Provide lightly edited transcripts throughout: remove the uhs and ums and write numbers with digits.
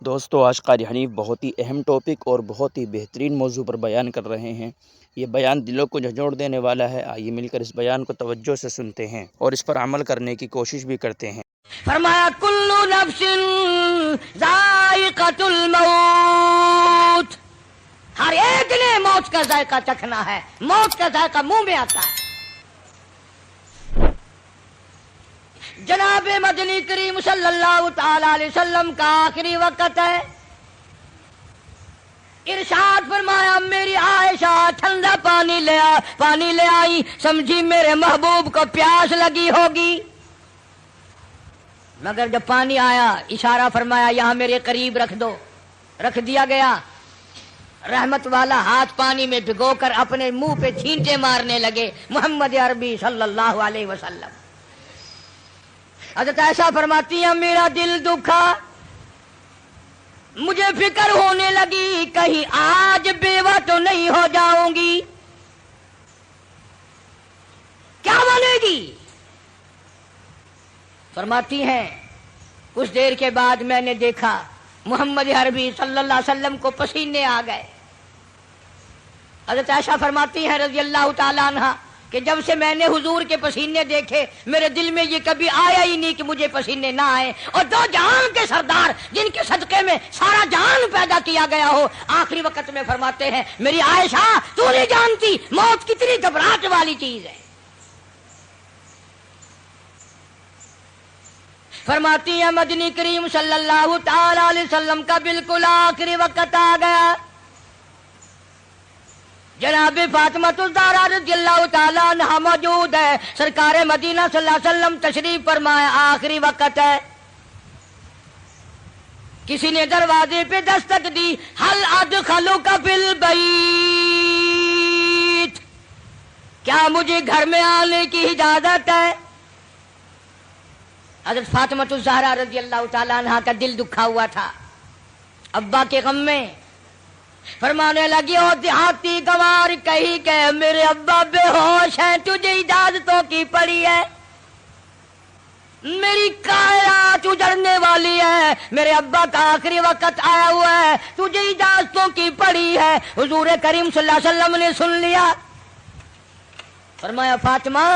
دوستو آج قاری حنیف بہت ہی اہم ٹاپک اور بہت ہی بہترین موضوع پر بیان کر رہے ہیں۔ یہ بیان دلوں کو جھنجھوڑ دینے والا ہے۔ آئیے مل کر اس بیان کو توجہ سے سنتے ہیں اور اس پر عمل کرنے کی کوشش بھی کرتے ہیں۔ فرمایا کل نفس ذائقۃ الموت، ہر ایک نے موت کا ذائقہ چکھنا ہے، موت کا ذائقہ منہ میں آتا ہے۔ جناب مدنی کریم صلی اللہ تعالی علیہ وسلم کا آخری وقت ہے۔ ارشاد فرمایا میری عائشہ ٹھنڈا پانی لے آئی، سمجھی میرے محبوب کو پیاس لگی ہوگی، مگر جب پانی آیا اشارہ فرمایا یہاں میرے قریب رکھ دو، رکھ دیا گیا۔ رحمت والا ہاتھ پانی میں بھگو کر اپنے منہ پہ چھینٹے مارنے لگے محمد عربی صلی اللہ علیہ وسلم۔ حضرت عائشہ فرماتی ہیں میرا دل دکھا، مجھے فکر ہونے لگی کہیں آج بیوہ تو نہیں ہو جاؤں گی، کیا بنے گی؟ فرماتی ہیں کچھ دیر کے بعد میں نے دیکھا محمد عربی صلی اللہ علیہ وسلم کو پسینے آ گئے۔ حضرت عائشہ فرماتی ہیں رضی اللہ تعالی عنہا کہ جب سے میں نے حضور کے پسینے دیکھے میرے دل میں یہ کبھی آیا ہی نہیں کہ مجھے پسینے نہ آئے، اور دو جہان کے سردار جن کے صدقے میں سارا جہان پیدا کیا گیا ہو، آخری وقت میں فرماتے ہیں میری عائشہ تو نہیں جانتی موت کتنی گھبراہٹ والی چیز ہے۔ فرماتی ہیں مدنی کریم صلی اللہ تعالی علیہ وسلم کا بالکل آخری وقت آ گیا۔ جناب فاطمہ الزہرا رضی اللہ تعالی عنہا موجود ہے، سرکار مدینہ صلی اللہ علیہ وسلم تشریف فرمایا، آخری وقت ہے۔ کسی نے دروازے پہ دستک دی، حل ادخلوک فی البیت، کیا مجھے گھر میں آنے کی اجازت ہے؟ حضرت فاطمہ الزہرا رضی اللہ تعالی عنہا کا دل دکھا ہوا تھا ابا کے غم میں، فرمانے لگی او دیہاتی گوار کہی کہ میرے ابا بے ہوش ہیں، تجھے اجازتوں کی پڑی ہے، میری کائنات اجڑنے والی ہے، میرے ابا کا آخری وقت آیا ہوا ہے، تجھے اجازتوں کی پڑی ہے۔ حضور کریم صلی اللہ علیہ وسلم نے سن لیا، فرمایا فاطمہ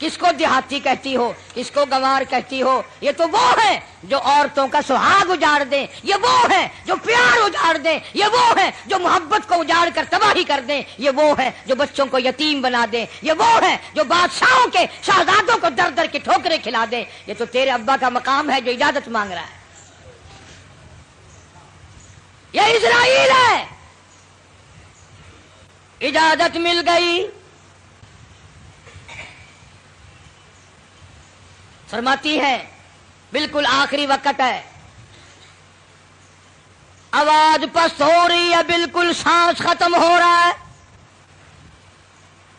کس کو دیہاتی کہتی ہو، کس کو گنوار کہتی ہو؟ یہ تو وہ ہیں جو عورتوں کا سہاگ اجاڑ دیں، یہ وہ ہیں جو پیار اجاڑ دیں، یہ وہ ہیں جو محبت کو اجاڑ کر تباہی کر دیں، یہ وہ ہیں جو بچوں کو یتیم بنا دیں، یہ وہ ہیں جو بادشاہوں کے شہزادوں کو در در کے ٹھوکریں کھلا دیں۔ یہ تو تیرے ابا کا مقام ہے جو اجازت مانگ رہا ہے، یہ اسرائیل ہے۔ اجازت مل گئی۔ فرماتی ہے بالکل آخری وقت ہے، آواز پست ہو رہی ہے، بالکل سانس ختم ہو رہا ہے۔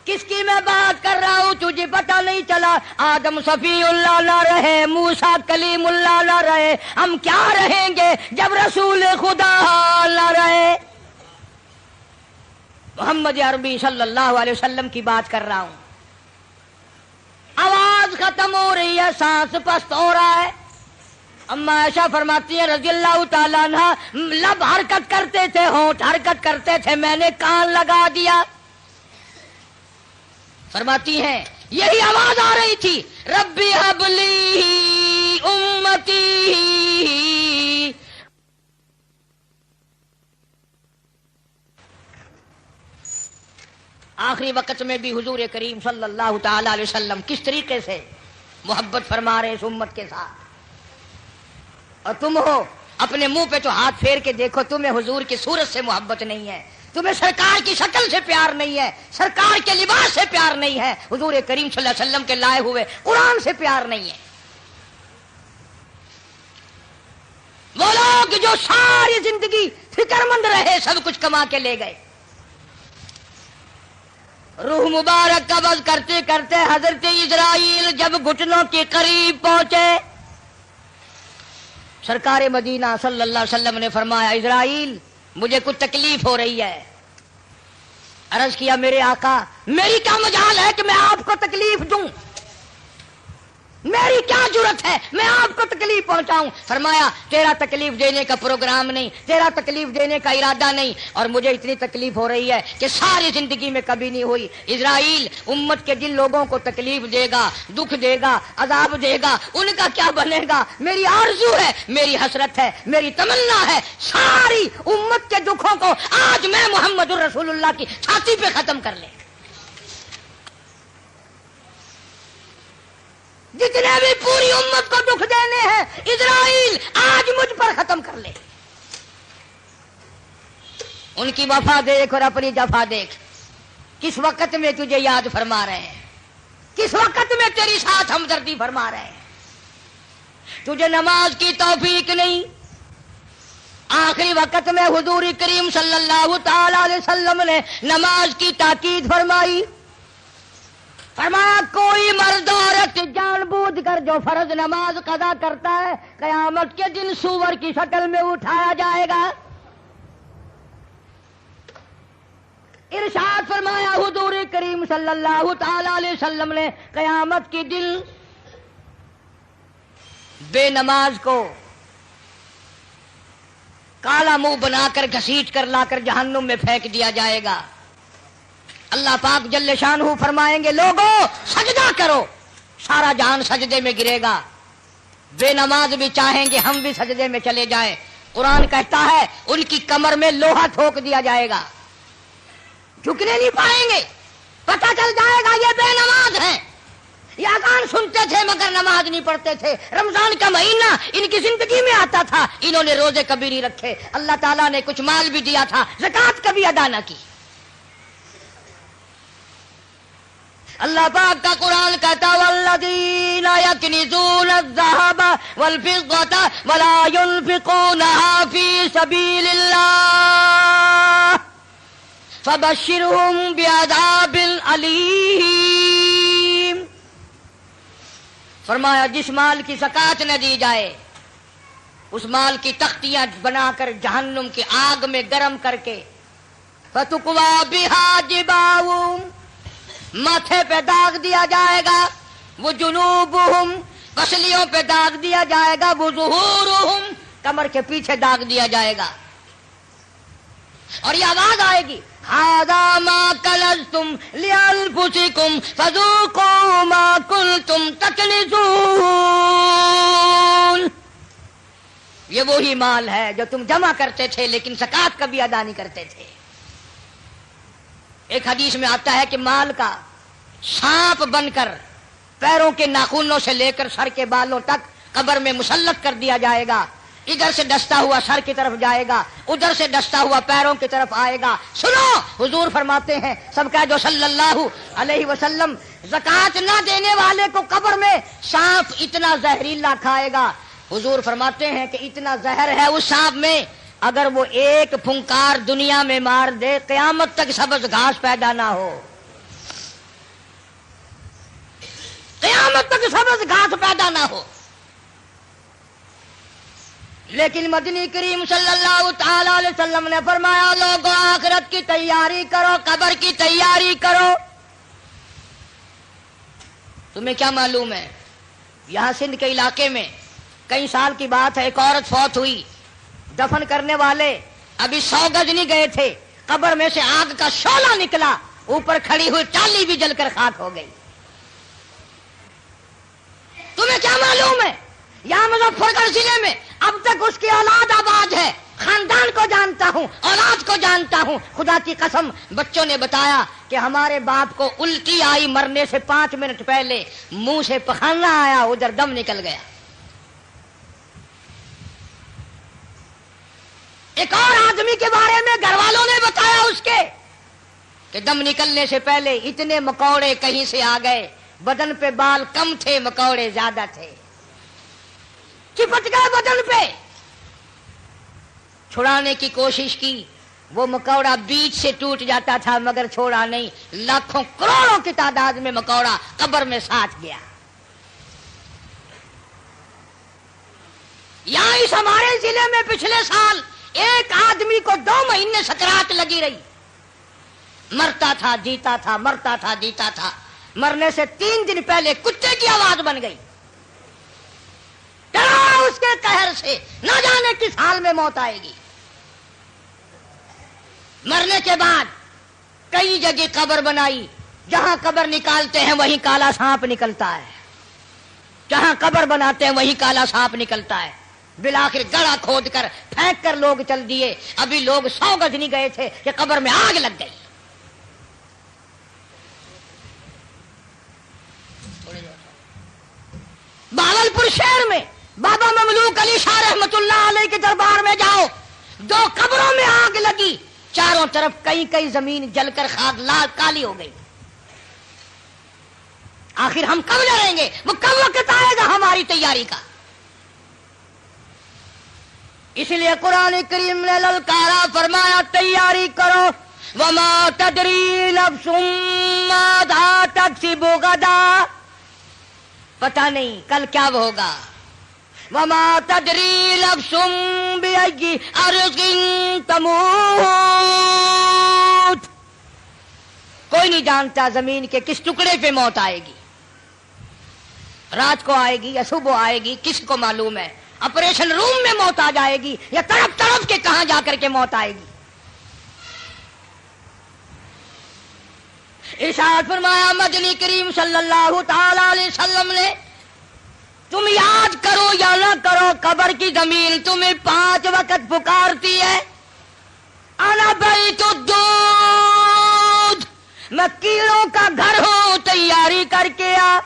کس کی میں بات کر رہا ہوں تجھے پتہ نہیں چلا؟ آدم صفی اللہ نہ رہے، موسیٰ کلیم اللہ نہ رہے، ہم کیا رہیں گے جب رسول خدا نہ رہے؟ محمد عربی صلی اللہ علیہ وسلم کی بات کر رہا ہوں۔ آواز ختم ہو رہی ہے، سانس پست ہو رہا ہے۔ اما عائشہ فرماتی ہیں رضی اللہ تعالیٰ عنہ لب حرکت کرتے تھے، ہونٹ حرکت کرتے تھے، میں نے کان لگا دیا۔ فرماتی ہیں یہی آواز آ رہی تھی ربی ہب لی امتی۔ آخری وقت میں بھی حضور کریم صلی اللہ تعالی علیہ وسلم کس طریقے سے محبت فرما رہے اس امت کے ساتھ، اور تم ہو اپنے منہ پہ تو ہاتھ پھیر کے دیکھو، تمہیں حضور کی صورت سے محبت نہیں ہے، تمہیں سرکار کی شکل سے پیار نہیں ہے، سرکار کے لباس سے پیار نہیں ہے، حضور کریم صلی اللہ علیہ وسلم کے لائے ہوئے قرآن سے پیار نہیں ہے۔ وہ لوگ جو ساری زندگی فکر مند رہے، سب کچھ کما کے لے گئے، روح مبارک قبض کرتے کرتے حضرت اسرائیل جب گھٹنوں کے قریب پہنچے، سرکار مدینہ صلی اللہ علیہ وسلم نے فرمایا اسرائیل مجھے کچھ تکلیف ہو رہی ہے۔ عرض کیا میرے آقا میری کیا مجال ہے کہ میں آپ کو تکلیف دوں؟ میری کیا جرت ہے میں آپ کو تکلیف پہنچاؤں؟ فرمایا تیرا تکلیف دینے کا پروگرام نہیں، تیرا تکلیف دینے کا ارادہ نہیں، اور مجھے اتنی تکلیف ہو رہی ہے کہ ساری زندگی میں کبھی نہیں ہوئی۔ اسرائیل امت کے جن لوگوں کو تکلیف دے گا، دکھ دے گا، عذاب دے گا، ان کا کیا بنے گا؟ میری آرزو ہے، میری حسرت ہے، میری تمنا ہے، ساری امت کے دکھوں کو آج میں محمد الرسول اللہ کی چھاتی پہ ختم کر لے۔ جتنے بھی پوری امت کو دکھ دینے ہیں اسرائیل آج مجھ پر ختم کر لے۔ ان کی وفا دیکھ اور اپنی جفا دیکھ، کس وقت میں تجھے یاد فرما رہے ہیں، کس وقت میں تیری ساتھ ہمدردی فرما رہے ہیں۔ تجھے نماز کی توفیق نہیں، آخری وقت میں حضور کریم صلی اللہ تعالی علیہ وسلم نے نماز کی تاکید فرمائی۔ فرمایا کوئی مرد عورت جان بوجھ کر جو فرض نماز قضا کرتا ہے قیامت کے دن سور کی شکل میں اٹھایا جائے گا۔ ارشاد فرمایا حضور کریم صلی اللہ تعالی علیہ وسلم نے قیامت کے دن بے نماز کو کالا منہ بنا کر گھسیٹ کر لا کر جہنم میں پھینک دیا جائے گا۔ اللہ پاک جل شانہ فرمائیں گے لوگوں سجدہ کرو، سارا جہان سجدے میں گرے گا۔ بے نماز بھی چاہیں گے ہم بھی سجدے میں چلے جائیں، قرآن کہتا ہے ان کی کمر میں لوہا ٹھوک دیا جائے گا، جھکنے نہیں پائیں گے، پتہ چل جائے گا یہ بے نماز ہیں، یہ اذان سنتے تھے مگر نماز نہیں پڑھتے تھے، رمضان کا مہینہ ان کی زندگی میں آتا تھا، انہوں نے روزے کبھی نہیں رکھے، اللہ تعالیٰ نے کچھ مال بھی دیا تھا، زکوٰۃ کبھی ادا نہ کی۔ اللہ پاک کا قرآن کہتا والذین یکنزون الذھب والفضة ولا ينفقونها فی سبیل اللہ فبشرهم بعذاب علیم۔ فرمایا جس مال کی زکوٰۃ نہ دی جائے اس مال کی تختیاں بنا کر جہنم کی آگ میں گرم کر کے فتقوی بها جباہم ماتھے پہ داغ دیا جائے گا، وہ جنوبہم پسلیوں پہ داغ دیا جائے گا، وہ ظہورہم کمر کے پیچھے داغ دیا جائے گا، اور یہ آواز آئے گی ھذا ما کنزتم لانفسکم فذوقوا ما کنتم تکنزون۔ یہ وہی مال ہے جو تم جمع کرتے تھے لیکن زکوٰۃ کبھی ادا نہیں کرتے تھے۔ ایک حدیث میں آتا ہے کہ مال کا سانپ بن کر پیروں کے ناخنوں سے لے کر سر کے بالوں تک قبر میں مسلط کر دیا جائے گا، ادھر سے ڈستا ہوا سر کی طرف جائے گا، ادھر سے ڈستا ہوا پیروں کی طرف آئے گا۔ سنو حضور فرماتے ہیں سب کا جو صلی اللہ علیہ وسلم زکوٰۃ نہ دینے والے کو قبر میں سانپ اتنا زہریلا کھائے گا، حضور فرماتے ہیں کہ اتنا زہر ہے اس سانپ میں اگر وہ ایک پھنکار دنیا میں مار دے قیامت تک سبز گھاس پیدا نہ ہو، قیامت تک سبز گھاس پیدا نہ ہو۔ لیکن مدنی کریم صلی اللہ تعالی علیہ وسلم نے فرمایا لوگوں آخرت کی تیاری کرو، قبر کی تیاری کرو۔ تمہیں کیا معلوم ہے یہاں سندھ کے علاقے میں کئی سال کی بات ہے، ایک عورت فوت ہوئی، دفن کرنے والے ابھی 100 گز نہیں گئے تھے، قبر میں سے آگ کا شعلہ نکلا، اوپر کھڑی ہوئی ٹالی بھی جل کر خاک ہو گئی۔ تمہیں کیا معلوم ہے یہاں مظفر گڑھ ضلع میں اب تک اس کی اولاد آباد ہے، خاندان کو جانتا ہوں، اولاد کو جانتا ہوں، خدا کی قسم بچوں نے بتایا کہ ہمارے باپ کو الٹی آئی مرنے سے 5 منٹ پہلے، منہ سے پخانا آیا، ادھر دم نکل گیا۔ ایک اور آدمی کے بارے میں گھر والوں نے بتایا اس کے کہ دم نکلنے سے پہلے اتنے مکوڑے کہیں سے آ گئے، بدن پہ بال کم تھے مکوڑے زیادہ تھے، چپٹ گئے بدن پہ، چھڑانے کی کوشش کی، وہ مکوڑا بیچ سے ٹوٹ جاتا تھا مگر چھوڑا نہیں، لاکھوں کروڑوں کی تعداد میں مکوڑا قبر میں ساتھ گیا۔ یہاں اس ہمارے ضلع میں پچھلے سال ایک آدمی کو 2 مہینے سکرات لگی رہی، مرتا تھا جیتا تھا، مرتا تھا جیتا تھا، مرنے سے 3 دن پہلے کتے کی آواز بن گئی، ڈرو اس کے قہر سے، نہ جانے کس حال میں موت آئے گی۔ مرنے کے بعد کئی جگہ قبر بنائی، جہاں قبر نکالتے ہیں وہیں کالا سانپ نکلتا ہے، جہاں قبر بناتے ہیں وہیں کالا سانپ نکلتا ہے۔ بالآخر گڑھا کھود کر پھینک کر لوگ چل دیے، ابھی لوگ 100 گز نہیں گئے تھے کہ قبر میں آگ لگ گئی۔ بہاولپور شہر میں بابا مملوک علی شاہ رحمت اللہ علیہ کے دربار میں جاؤ، 2 قبروں میں آگ لگی، چاروں طرف کئی زمین جل کر خاک لال کالی ہو گئی۔ آخر ہم کب لڑیں گے؟ وہ کب وقت آئے گا ہماری تیاری کا؟ اس لیے قرآن کریم نے للکارا، فرمایا تیاری کرو، وما تدری نفس ماذا تکسب غدا، پتہ نہیں کل کیا ہوگا۔ وما تدری نفس بأي أرض تموت، کوئی نہیں جانتا زمین کے کس ٹکڑے پہ موت آئے گی، رات کو آئے گی یا صبح آئے گی، کس کو معلوم ہے؟ آپریشن روم میں موت آ جائے گی یا تڑپ تڑپ کے کہاں جا کر کے موت آئے گی۔ ارشاد فرمایا مدنی کریم صلی اللہ تعالی علیہ وسلم نے، تم یاد کرو یا نہ کرو، قبر کی زمین تمہیں 5 وقت پکارتی ہے۔ انا بیت الدود، میں کیڑوں کا گھر ہوں، تیاری کر کے آ۔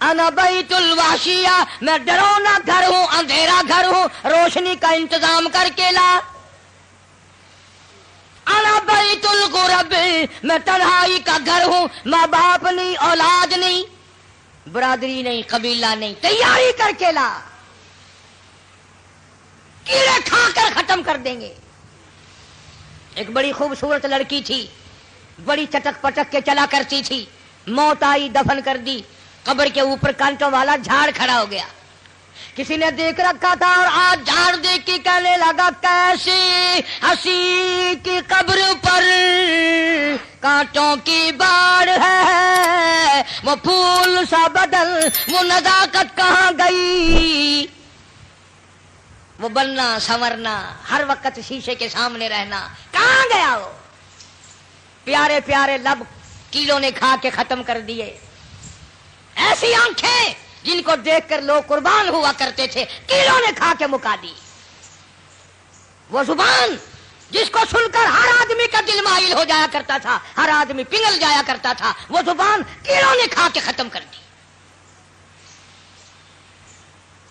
انا بیت الوحشیہ، میں ڈرونا گھر ہوں، اندھیرا گھر ہوں، روشنی کا انتظام کر کے لا۔ انا بیت الغرب، میں تنہائی کا گھر ہوں، ماں باپ نہیں، اولاد نہیں، برادری نہیں، قبیلہ نہیں، تیاری کر کے لا، کیڑے کھا کر ختم کر دیں گے۔ ایک بڑی خوبصورت لڑکی تھی، بڑی چٹک پٹک کے چلا کرتی تھی، موت آئی، دفن کر دی، قبر کے اوپر کانٹوں والا جھاڑ کھڑا ہو گیا، کسی نے دیکھ رکھا تھا اور آج جھاڑ دیکھ کے کہنے لگا کیسے ہنسی کی قبر پر کانٹوں کی باڑ ہے، وہ پھول سا بدل، وہ نزاکت کہاں گئی، وہ بننا سنورنا، ہر وقت شیشے کے سامنے رہنا کہاں گیا؟ وہ پیارے پیارے لب کیلوں نے کھا کے ختم کر دیے، ایسی آنکھیں جن کو دیکھ کر لوگ قربان ہوا کرتے تھے، کیڑوں نے کھا کے مکا دی، وہ زبان جس کو سن کر ہر آدمی کا دل مائل ہو جایا کرتا تھا، ہر آدمی پگھل جایا کرتا تھا، وہ زبان کیڑوں نے کھا کے ختم کر دی۔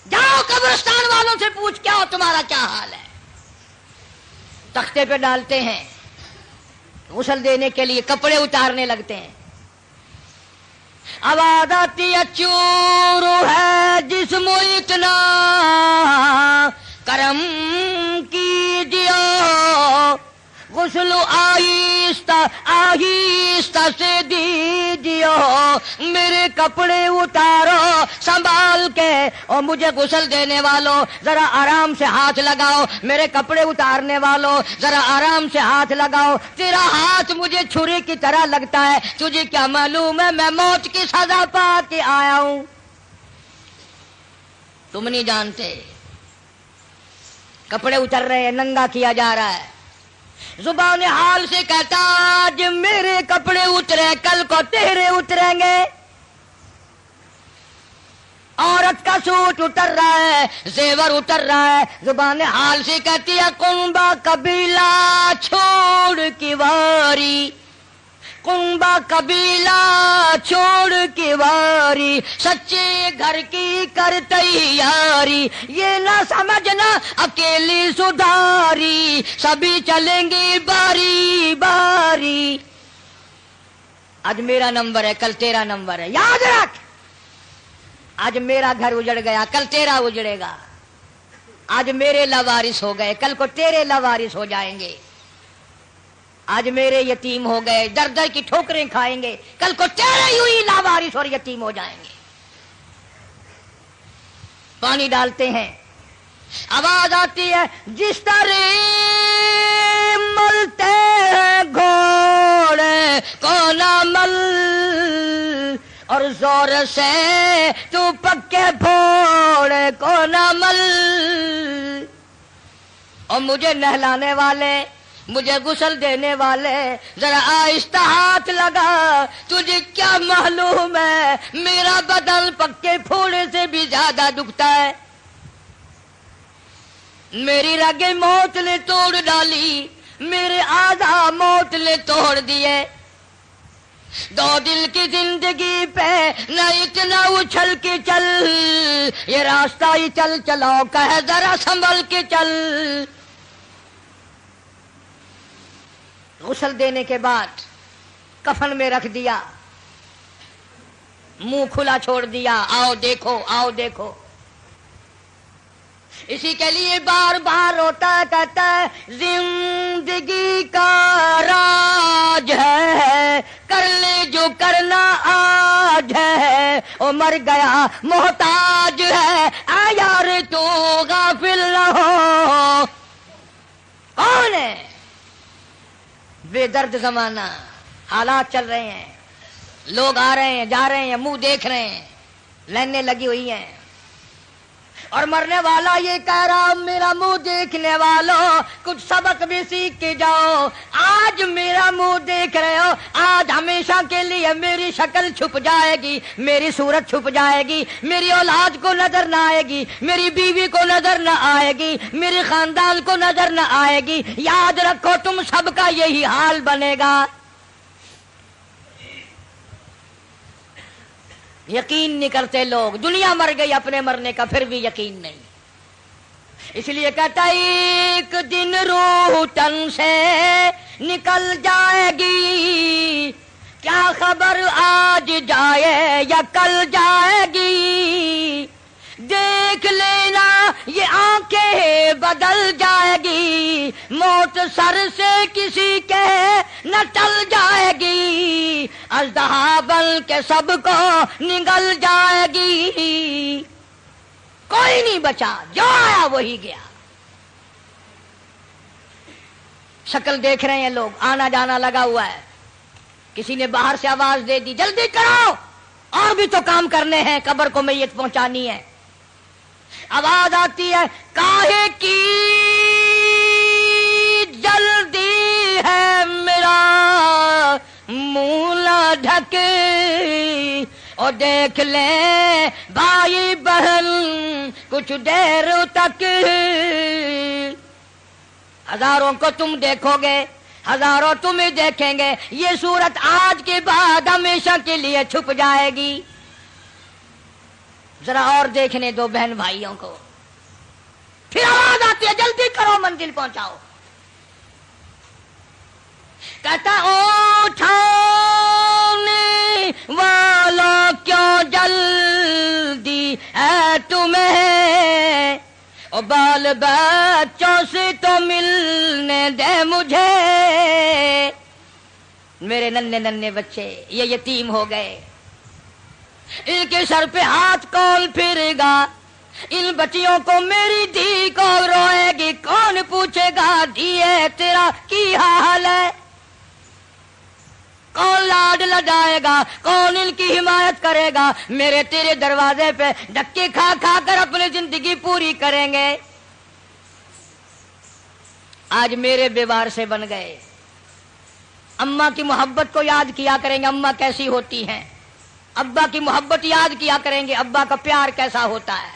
جاؤ قبرستان والوں سے پوچھ کیا ہو، تمہارا کیا حال ہے؟ تختے پہ ڈالتے ہیں، غسل دینے کے لیے کپڑے اتارنے لگتے ہیں، آواز آتی ہے چور ہے جسم اتنا کرم کیجیے، غسل آہستہ آہستہ سے دیجیے، میرے کپڑے اتارو سنبھال کے، اور مجھے غسل دینے والوں ذرا آرام سے ہاتھ لگاؤ، میرے کپڑے اتارنے والوں ذرا آرام سے ہاتھ لگاؤ، تیرا ہاتھ مجھے چھری کی طرح لگتا ہے، تجھے کیا معلوم ہے میں موت کی سزا پا کے آیا ہوں؟ تم نہیں جانتے، کپڑے اتر رہے ہیں، ننگا کیا جا رہا ہے، زبان حال سے کہتا آج میرے کپڑے اترے کل کو تیرے اتریں گے، عورت کا سوٹ اتر رہا ہے، زیور اتر رہا ہے، زبان حال سے کہتی ہے کنبا قبیلہ چھوڑ کی واری، کنبا قبیلہ چھوڑ کی واری، سچے گھر کی کر تیاری، یہ نہ سمجھنا اکیلی سدھاری، سبھی چلیں گے باری باری، آج میرا نمبر ہے کل تیرا نمبر ہے، یاد رکھ، آج میرا گھر اجڑ گیا کل تیرا اجڑے گا، آج میرے لاوارث ہو گئے کل کو تیرے لاوارث ہو جائیں گے، آج میرے یتیم ہو گئے در در کی ٹھوکریں کھائیں گے، کل کو تیرے یوں ہی لاوارث اور یتیم ہو جائیں گے۔ پانی ڈالتے ہیں، آواز آتی ہے جس طرح ملتے ہیں گھوڑے کو نہ مل، اور زور سے تو پکے پھوڑ کو نہ مل. اور مجھے نہلانے والے، مجھے غسل دینے والے، ذرا آہستہ ہاتھ لگا، تجھے کیا معلوم ہے میرا بدن پکے پھوڑے سے بھی زیادہ دکھتا ہے. میری رگیں موت نے توڑ ڈالی، میرے اعضاء موت نے توڑ دیے. 2 دل کی زندگی پہ نہ اتنا اچھل کے چل، یہ راستہ ہی چل چلاؤ کہے ذرا سنبھل کے چل. غسل دینے کے بعد کفن میں رکھ دیا، منہ کھلا چھوڑ دیا، آؤ دیکھو آؤ دیکھو. اسی کے لیے بار بار روتا کہتا ہے زندگی کا راج ہے، کر لے جو کرنا آج ہے. او مر گیا محتاج ہے، آ یار تو غافل نہ ہو. کون ہے؟ بے درد زمانہ، حالات چل رہے ہیں، لوگ آ رہے ہیں جا رہے ہیں، منہ دیکھ رہے ہیں، لائنیں لگی ہوئی ہیں. اور مرنے والا یہ کہہ رہا میرا منہ دیکھنے والوں کچھ سبق بھی سیکھ کے جاؤ. آج میرا منہ دیکھ رہے ہو، آج ہمیشہ کے لیے میری شکل چھپ جائے گی، میری صورت چھپ جائے گی، میری اولاد کو نظر نہ آئے گی، میری بیوی کو نظر نہ آئے گی، میرے خاندان کو نظر نہ آئے گی. یاد رکھو تم سب کا یہی حال بنے گا. یقین نہیں کرتے لوگ، دنیا مر گئی اپنے مرنے کا پھر بھی یقین نہیں. اس لیے کہتا ایک دن روح تن سے نکل جائے گی، کیا خبر آج جائے یا کل جائے گی. دیکھ لینا یہ آنکھیں بدل جائے گی، موت سر سے کسی کے نہ ٹل جائے گی، اژدہا بن کے سب کو نگل جائے گی. کوئی نہیں بچا، جو آیا وہی گیا. شکل دیکھ رہے ہیں لوگ، آنا جانا لگا ہوا ہے. کسی نے باہر سے آواز دے دی جلدی کرو، اور بھی تو کام کرنے ہیں، قبر کو میت پہنچانی ہے. آواز آتی ہے کاہے کی جلدی ہے میرا منہ نہ ڈھکے، اور دیکھ لیں بھائی بہن کچھ دیر تک. ہزاروں کو تم دیکھو گے، ہزاروں تمہیں دیکھیں گے، یہ صورت آج کے بعد ہمیشہ کے لیے چھپ جائے گی. ذرا اور دیکھنے دو بہن بھائیوں کو. پھر آواز آتی ہے جلدی کرو منزل پہنچاؤ. کہتا اٹھانے والوں کیوں جلدی ہے تمہیں، اور بال بچوں سے تو ملنے دے مجھے. میرے ننھے ننھے بچے یہ یتیم ہو گئے، ان کے سر پہ ہاتھ کون پھرے گا؟ ان بچیوں کو میری دھی کو روئے گی، کون پوچھے گا دھیے تیرا کی حال ہے؟ کون لاڈ لڈائے گا؟ کون ان کی حمایت کرے گا؟ میرے تیرے دروازے پہ دھکے کھا کھا کر اپنی زندگی پوری کریں گے. آج میرے بیوار سے بن گئے. اماں کی محبت کو یاد کیا کریں گے، اماں کیسی ہوتی ہیں. ابا کی محبت یاد کیا کریں گے، ابا کا پیار کیسا ہوتا ہے.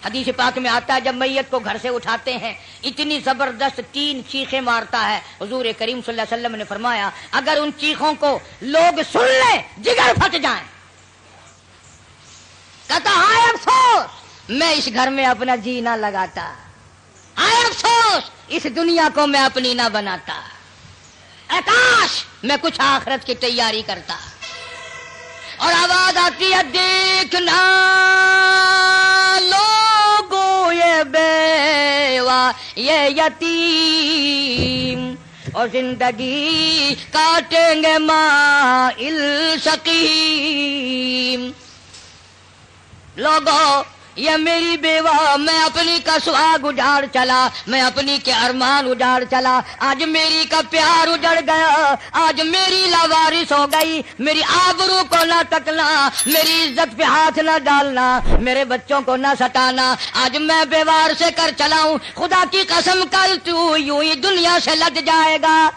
حدیث پاک میں آتا ہے جب میت کو گھر سے اٹھاتے ہیں اتنی زبردست 3 چیخیں مارتا ہے. حضور کریم صلی اللہ علیہ وسلم نے فرمایا اگر ان چیخوں کو لوگ سن لیں جگر پھٹ جائیں. کہتا ہائے افسوس میں اس گھر میں اپنا جی نہ لگاتا، ہائے افسوس اس دنیا کو میں اپنی نہ بناتا، اے کاش میں کچھ آخرت کی تیاری کرتا. اور آواز آتی ہے دیکھنا لوگوں یہ بیوہ یہ یتیم، اور زندگی کاٹیں گے مائل سقیم. لوگوں یہ میری بیوہ، میں اپنی کا سہاگ اجاڑ چلا، میں اپنی کے ارمان اجاڑ چلا، آج میری کا پیار اجڑ گیا، آج میری لاوارث ہو گئی، میری آبرو کو نہ تکنا، میری عزت پہ ہاتھ نہ ڈالنا، میرے بچوں کو نہ ستانا، آج میں بیوار سے کر چلا ہوں، خدا کی قسم کل تو یوں ہی دنیا سے لٹ جائے گا۔